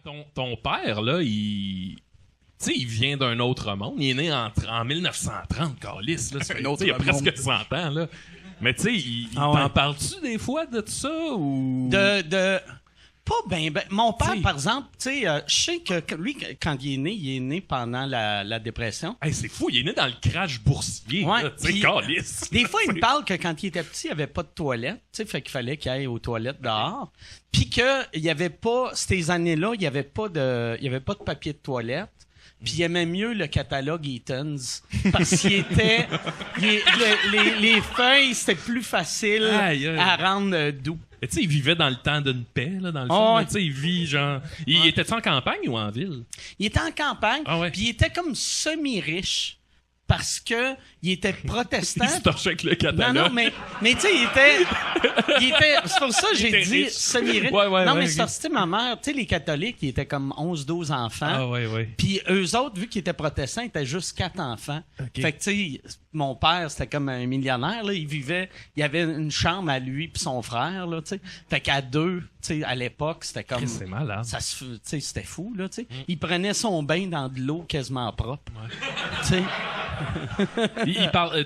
Ton père, là, il... Tu sais, il vient d'un autre monde. Il est né en 1930, câlisse, là. Il y a presque 100 ans, là. Mais tu sais, t'en parles-tu des fois de ça, ou... Pas ben. Mon père, par exemple, tu sais, je sais que lui, quand il est né pendant la dépression. Hey, c'est fou, il est né dans le crash boursier, ouais, tu sais, câlisse. Des fois, il me parle que quand il était petit, il n'y avait pas de toilette, tu sais, fait qu'il fallait qu'il aille aux toilettes dehors. Puis qu'il n'y avait pas, ces années-là, il n'y avait pas de papier de toilette. Puis il aimait mieux le catalogue Eaton's parce qu'il était... les feuilles, c'était plus facile à rendre doux. Tu sais, il vivait dans le temps d'une paix, là, dans le fond. Tu sais, il vit genre... Il était-tu en campagne ou en ville? Il était en campagne, puis il était comme semi-riche. Parce que il était protestant. Il se torchait avec le catalogue. Non, mais tu sais, il était. C'est pour ça que j'ai dit semi-riche. Mais c'est parce que ma mère, tu sais, les catholiques, ils étaient comme 11-12 enfants. Puis eux autres, vu qu'ils étaient protestants, ils étaient juste 4 enfants. Okay. Fait que tu sais, mon père, c'était comme un millionnaire, là. Il avait une chambre à lui puis son frère, là, tu sais. Fait qu'à deux, tu sais, à l'époque, c'était comme... C'est malade. Tu sais, c'était fou, là, tu sais. Il prenait son bain dans de l'eau quasiment propre. Tu sais...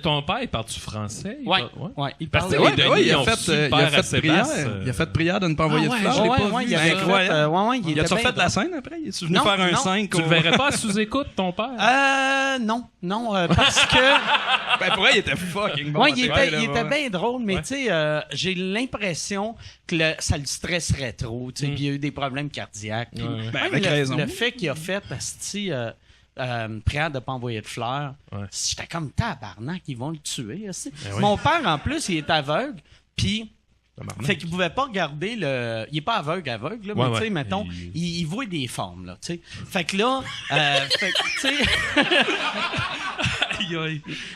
Ton père, il parle-tu français? Oui, il parle. Il a fait prière de ne pas envoyer de fleurs. Il a-tu refait de la scène après? Il est venu faire un 5? Tu le verrais pas à sous-écoute, ton père? Non, parce que... pour elle, il était fucking bon. Il était bien drôle, mais tu sais, j'ai l'impression que ça le stresserait trop. Tu sais, il y a eu des problèmes cardiaques. Avec raison. Le fait qu'il a fait, prière de pas envoyer de fleurs. J'étais comme tabarnak, ils vont le tuer. Mon père, en plus, il est aveugle, puis fait qu'il pouvait pas regarder le... Il est pas aveugle, là, mais tu sais, mettons, il voit des formes, là, tu sais. Fait que là, tu sais...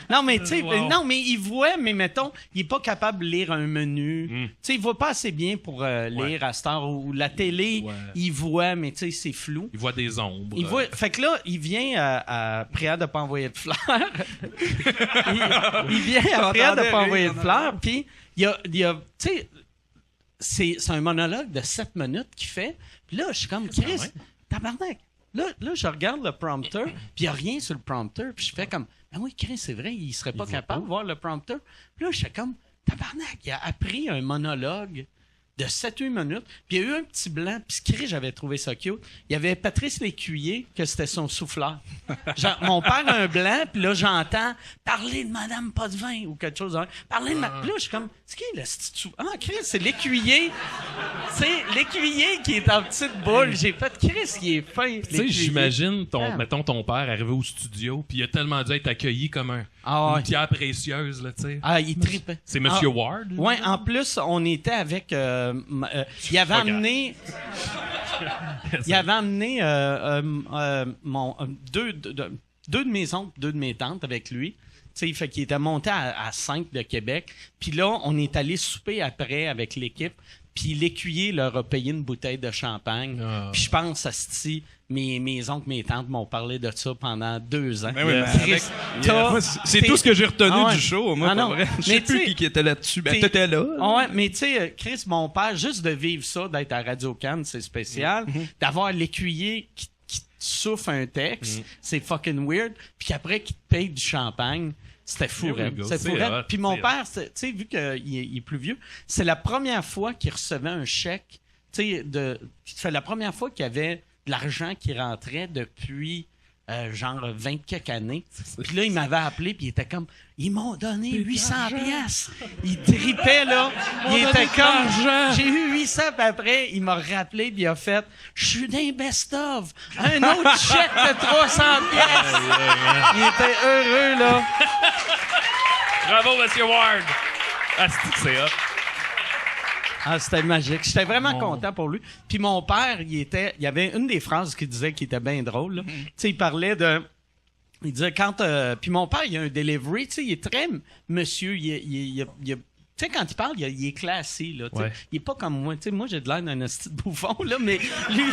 Non, mais tu sais, non, mais il voit, mais mettons, il est pas capable de lire un menu. Tu sais, il voit pas assez bien pour lire à cette heure ou la télé, il voit, mais tu sais, c'est flou. Il voit des ombres. Il voit, fait que là, il vient à prière de pas envoyer de fleurs. il vient à prière de pas envoyer de fleurs, puis il y a tu sais, c'est un monologue de 7 minutes qu'il fait. Puis là, je suis comme, Chris, tabarnak. Là, je regarde le prompteur, puis il n'y a rien sur le prompteur, puis je fais comme, ben oui, Chris, c'est vrai, il serait pas capable de voir le prompteur. Puis là, je fais comme, tabarnak, il a appris un monologue de 7-8 minutes, puis il y a eu un petit blanc, puis Chris, j'avais trouvé ça cute. Il y avait Patrice Lécuyer, que c'était son souffleur. Genre, mon père a un blanc, puis là, j'entends parler de Madame Potvin ou quelque chose. Parler de Puis là, je suis comme, c'est qui le petit... Ah, Chris, c'est Lécuyer. C'est Lécuyer qui est en petite boule. J'ai fait, Chris, il est fin. Tu sais, j'imagine, mettons, ton père arrivé au studio, puis il a tellement dû être accueilli comme une pierre précieuse, là, tu sais. Ah, il trippait. C'est Monsieur Ward? Oui, en plus, on était avec... il avait amené... il avait amené deux de mes oncles, 2 de mes tantes avec lui. Tu sais, fait qu'il était monté à 5 de Québec. Puis là, on est allé souper après avec l'équipe. Puis l'écuyer leur a payé une bouteille de champagne. Puis je pense, mes oncles, mes tantes m'ont parlé de ça pendant 2 ans. C'est tout ce que j'ai retenu du show. Moi, je sais plus qui était là-dessus. Ben, t'étais là. Ouais, mais tu sais, Chris, mon père, juste de vivre ça, d'être à Radio-Can, c'est spécial. D'avoir l'écuyer qui souffle un texte, c'est fucking weird. Puis qu'après, qu'il te paye du champagne. C'était fou, Puis mon père, tu sais, vu qu'il est plus vieux, c'est la première fois qu'il recevait un chèque, tu sais, c'est la première fois qu'il y avait de l'argent qui rentrait depuis genre 20 quelques années. Puis là, il m'avait appelé, puis il était comme, ils m'ont donné 800 piastres. Il tripait, là. Il était comme, j'ai eu 800, puis après, il m'a rappelé, puis il a fait, je suis d'un best-of. Un autre chèque de 300 piastres. Il était heureux, là. Bravo, Monsieur Ward. C'est hot. Ah, c'était magique. J'étais vraiment content pour lui. Puis mon père, il y avait une des phrases qu'il disait qui était bien drôle. Tu sais, il parlait de... Il disait quand... puis mon père, il a un delivery. Tu sais, il est très monsieur. Tu sais, quand il parle, il est classé, là. Il est pas comme moi. Tu sais, moi, j'ai de l'air d'un petit bouffon, là, mais lui,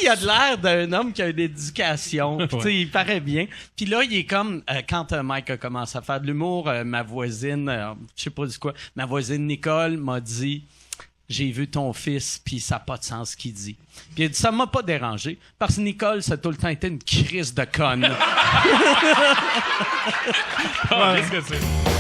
il a de l'air d'un homme qui a une éducation. Tu sais, il paraît bien. Puis là, il est comme... quand Mike a commencé à faire de l'humour, ma voisine... je sais pas du quoi. Ma voisine Nicole m'a dit... j'ai vu ton fils, puis ça n'a pas de sens ce qu'il dit. Puis il a dit, ça m'a pas dérangé, parce que Nicole, ça a tout le temps été une crise de conne. Qu'est-ce que c'est?